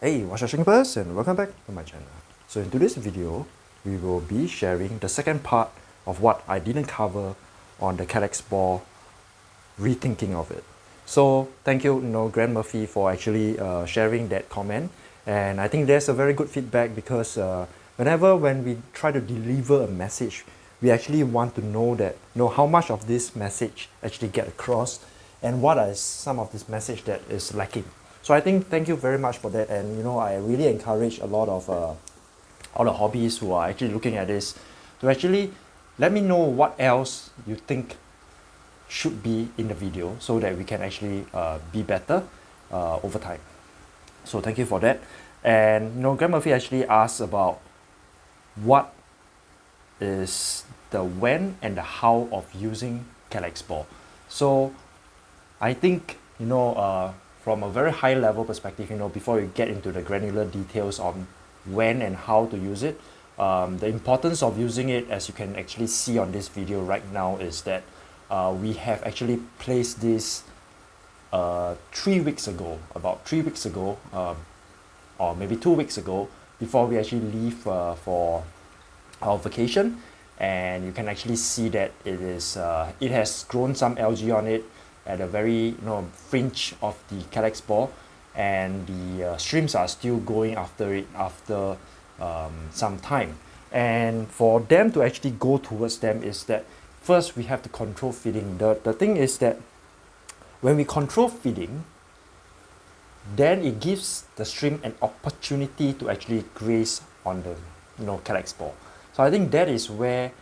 Hey, what's up, Shingpers, and welcome back to my channel. So in today's video, we will be sharing the second part of what I didn't cover on the Kallax ball, rethinking of it. So thank you, Grant Murphy, for actually sharing that comment. And I think there's a very good feedback because when we try to deliver a message, we actually want to know that how much of this message actually get across, and what are some of this message that is lacking. So I think thank you very much for that, and I really encourage a lot of all the hobbies who are actually looking at this to actually let me know what else you think should be in the video so that we can actually be better over time. So thank you for that. And Graham Murphy actually asked about what is the when and the how of using Kallax ball. So I think from a very high level perspective, before you get into the granular details on when and how to use it, the importance of using it, as you can actually see on this video right now, is that we have actually placed this 3 weeks ago, about 3 weeks ago, or maybe 2 weeks ago, before we actually leave for our vacation. And you can actually see that it has grown some algae on it at a very fringe of the Kallax ball, and the streams are still going after it after some time. And for them to actually go towards them is that first we have to control feeding. The thing is that when we control feeding, then it gives the stream an opportunity to actually graze on the Kallax ball. So I think that is where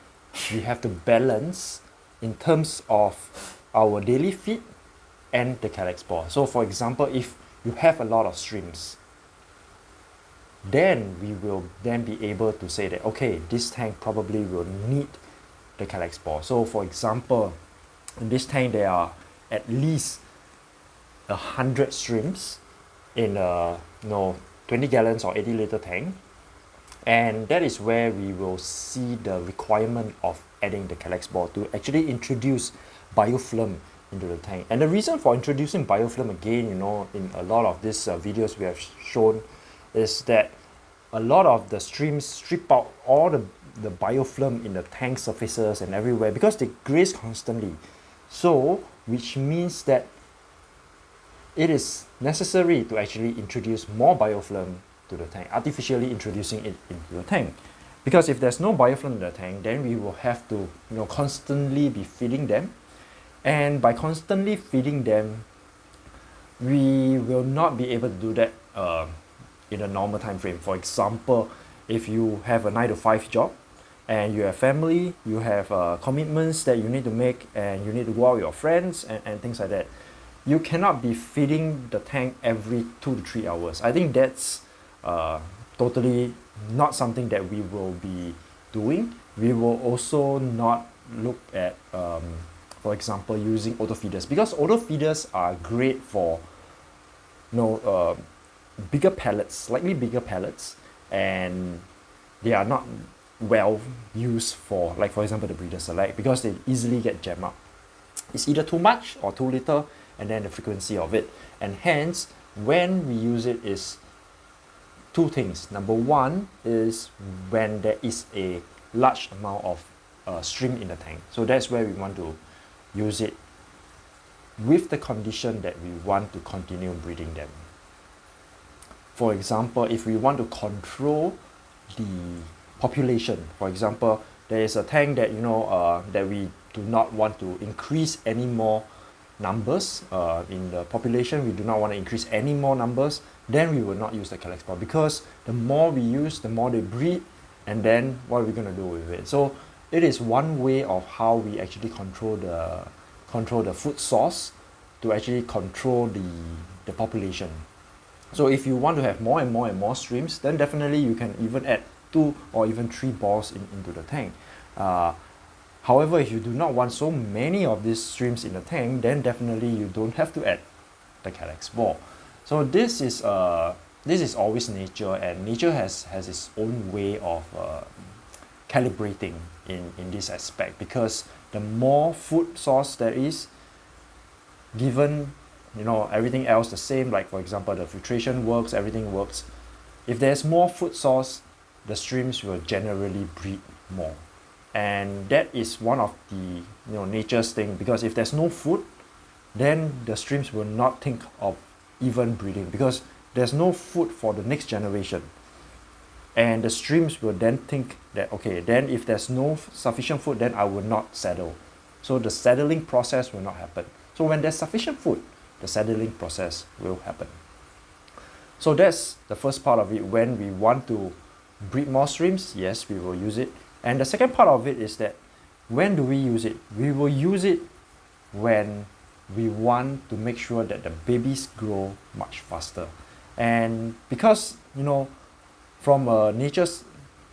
we have to balance in terms of our daily feed and the Kallax ball. So for example, if you have a lot of streams, then we will then be able to say that, okay, this tank probably will need the Kallax ball. So for example, in this tank there are at least 100 streams in a 20 gallons or 80 liter tank, and that is where we will see the requirement of adding the Kallax ball to actually introduce biofilm into the tank. And the reason for introducing biofilm again, in a lot of these videos we have shown, is that a lot of the streams strip out all the biofilm in the tank surfaces and everywhere because they graze constantly. So which means that it is necessary to actually introduce more biofilm to the tank, artificially introducing it into the tank. Because if there's no biofilm in the tank, then we will have to constantly be feeding them. And by constantly feeding them, we will not be able to do that in a normal time frame. For example, if you have a 9 to 5 job and you have family, you have commitments that you need to make, and you need to go out with your friends and things like that, you cannot be feeding the tank every 2 to 3 hours. I think that's totally not something that we will be doing. We will also not look at for example, using auto feeders, because auto feeders are great for bigger pellets, slightly bigger pellets, and they are not well used for, like for example, the breeder select, because they easily get jammed up. It's either too much or too little, and then the frequency of it. And hence, when we use it is two things. Number one is when there is a large amount of stream in the tank. So that's where we want to use it with the condition that we want to continue breeding them. For example, if we want to control the population, for example, there is a tank that that we do not want to increase any more numbers in the population, we do not want to increase any more numbers, then we will not use the Kallax ball, because the more we use, the more they breed, and then what are we going to do with it? So it is one way of how we actually control the food source to actually control the population. So if you want to have more and more and more streams, then definitely you can even add 2 or even 3 balls into the tank. However, if you do not want so many of these streams in the tank, then definitely you don't have to add the Kallax ball. So this is always nature, and nature has its own way of calibrating in this aspect, because the more food source there is, given you know, everything else the same, like for example the filtration works, everything works. If there's more food source, the streams will generally breed more. And that is one of the, you know, nature's thing, because if there's no food, then the streams will not think of even breeding, because there's no food for the next generation. And the streams will then think that, okay, then if there's no sufficient food, then I will not settle. So the settling process will not happen. So when there's sufficient food, the settling process will happen. So that's the first part of it. When we want to breed more streams, yes, we will use it. And the second part of it is that when do we use it? We will use it when we want to make sure that the babies grow much faster. And because, you know, from a nature's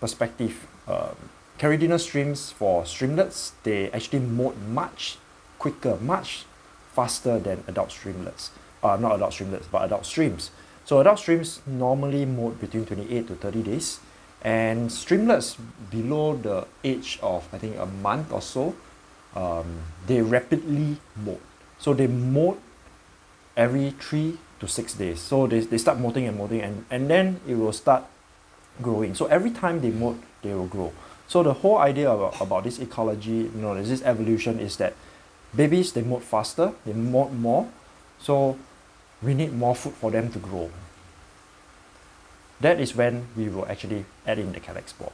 perspective, caridinal streams for streamlets, they actually molt much quicker, much faster than adult streamlets. Not adult streamlets, but adult streams. So adult streams normally molt between 28 to 30 days. And streamlets below the age of, I think, a month or so, they rapidly molt. So they molt every 3 to 6 days. So they start molting and molting, and then it will start growing. So every time they molt, they will grow. So the whole idea about this ecology, you know, this evolution is that babies, they molt faster, they molt more. So we need more food for them to grow. That is when we will actually add in the Kallax ball.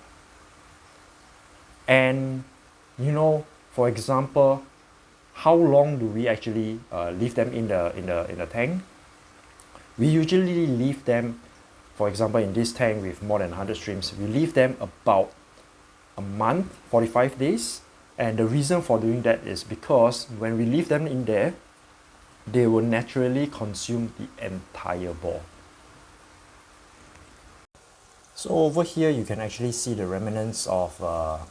And, you know, for example, how long do we actually leave them in the tank? We usually leave them, for example, in this tank with more than 100 streams, we leave them about a month, 45 days. And the reason for doing that is because when we leave them in there, they will naturally consume the entire ball. So over here, you can actually see the remnants of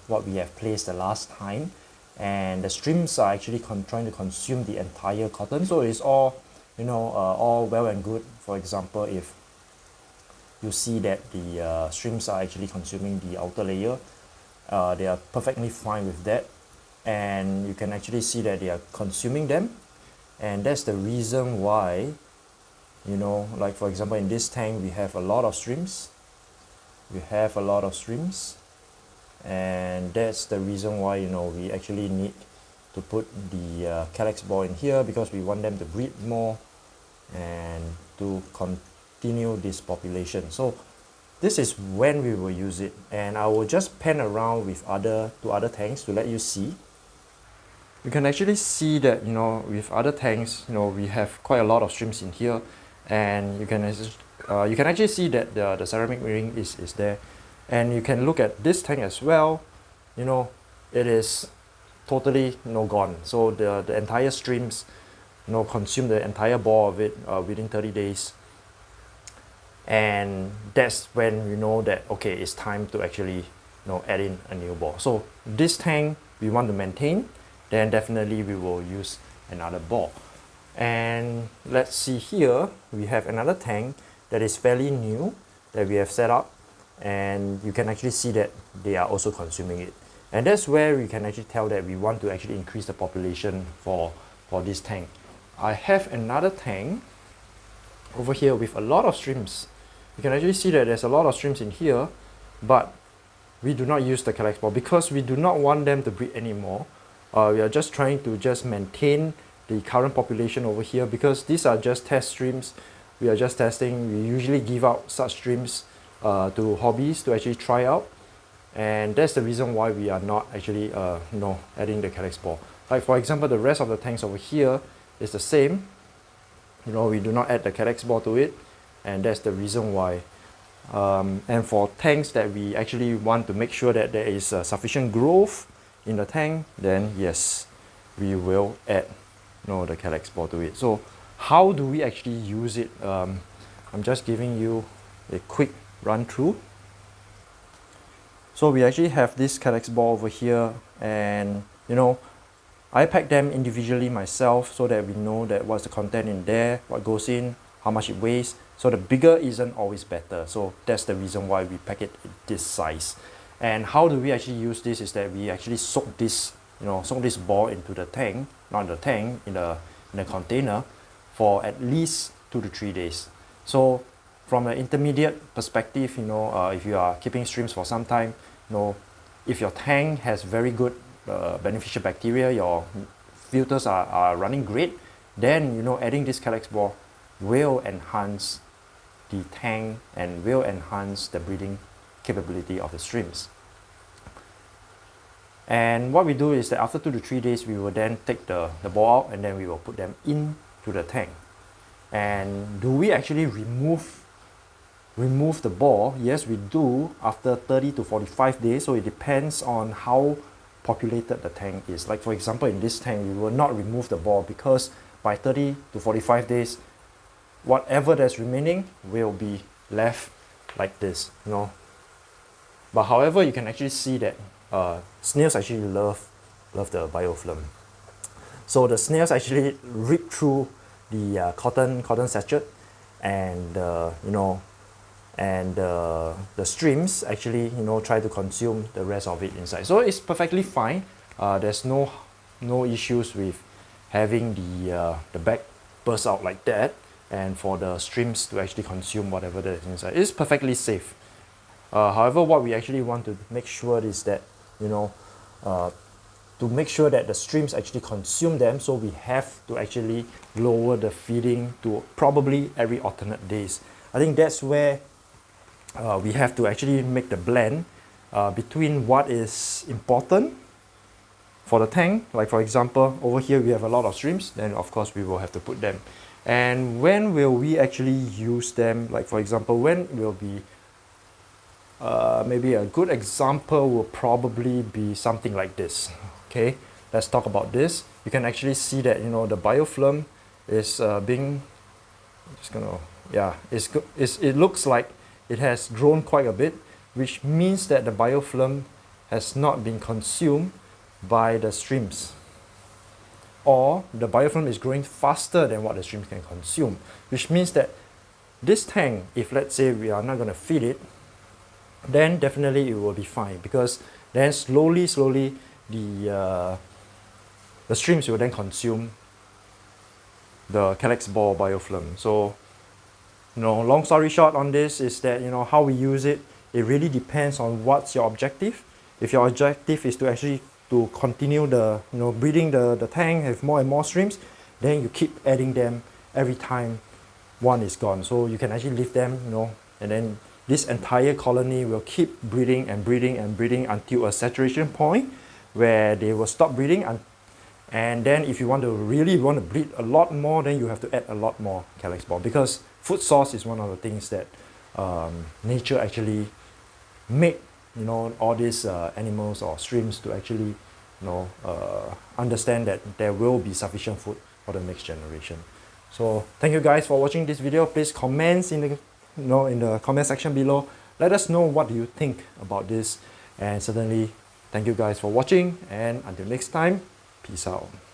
what we have placed the last time. And the streams are actually trying to consume the entire cotton. So it's all, you know, all well and good. For example, if you see that the streams are actually consuming the outer layer, they are perfectly fine with that. And you can actually see that they are consuming them. And that's the reason why, you know, like for example, in this tank, we have a lot of streams. And that's the reason why, you know, we actually need to put the Kallax ball in here, because we want them to breed more and to continue this population. So this is when we will use it, and I will just pan around with two other tanks to let you see. You can actually see that, you know, with other tanks, you know, we have quite a lot of streams in here, and you can actually see that the ceramic ring is there. And you can look at this tank as well. You know, it is totally, you know, gone. So the entire streams, you know, consume the entire ball of it within 30 days. And that's when you know that, okay, it's time to actually, you know, add in a new ball. So this tank we want to maintain, then definitely we will use another ball. And let's see here, we have another tank that is fairly new that we have set up, and you can actually see that they are also consuming it. And that's where we can actually tell that we want to actually increase the population for this tank. I have another tank over here with a lot of streams. You can actually see that there's a lot of streams in here, but we do not use the Kallax ball because we do not want them to breed anymore. We are just trying to just maintain the current population over here, because these are just test streams. We are just testing. We usually give out such streams to hobbies to actually try out, and that's the reason why we are not actually adding the Kallax ball. Like for example, the rest of the tanks over here is the same. You know, we do not add the Kallax ball to it, and that's the reason why. And for tanks that we actually want to make sure that there is sufficient growth in the tank, then yes, we will add the Kallax ball to it. So how do we actually use it? I'm just giving you a quick run through. So we actually have this Kallax ball over here, and I pack them individually myself so that we know that what's the content in there, what goes in, how much it weighs. So the bigger isn't always better. So that's the reason why we pack it this size. And how do we actually use this is that we actually soak this, soak this ball into the tank, not the tank, in the container for at least 2 to 3 days. So from an intermediate perspective, if you are keeping streams for some time, if your tank has very good beneficial bacteria, your filters are running great, then adding this Kallax ball will enhance the tank and will enhance the breeding capability of the streams. And what we do is that after 2 to 3 days, we will then take the ball out and then we will put them into the tank. And do we actually remove the ball? Yes, we do after 30 to 45 days. So it depends on how populated the tank is. Like for example, in this tank, we will not remove the ball because by 30 to 45 days, whatever that's remaining will be left like this, But however, you can actually see that snails actually love the biofilm. So the snails actually rip through the cotton sachet, and the streams actually try to consume the rest of it inside. So it's perfectly fine. There's no issues with having the bag burst out like that, and for the streams to actually consume whatever that is inside. It's perfectly safe. However, what we actually want to make sure is that to make sure that the streams actually consume them, so we have to actually lower the feeding to probably every alternate days. I think that's where we have to actually make the blend between what is important for the tank. Like for example, over here we have a lot of streams, then of course we will have to put them. And when will we actually use them? Like for example, when will be maybe a good example will probably be something like this. Okay, let's talk about this. You can actually see that the biofilm is being it looks like it has grown quite a bit, which means that the biofilm has not been consumed by the streams, or the biofilm is growing faster than what the streams can consume, which means that this tank, if let's say we are not going to feed it, then definitely it will be fine, because then slowly the streams will then consume the Kallax ball biofilm. So long story short on this is that how we use it, it really depends on what's your objective. If your objective is to actually to continue the breeding the tank, have more and more streams, then you keep adding them every time one is gone. So you can actually leave them, and then this entire colony will keep breeding and breeding and breeding until a saturation point where they will stop breeding. And then if you really want to breed a lot more, then you have to add a lot more Kallax ball, because food source is one of the things that nature actually make all these animals or streams to actually understand that there will be sufficient food for the next generation. So thank you guys for watching this video. Please comment in the comment section below. Let us know what do you think about this, and certainly thank you guys for watching, and until next time, peace out.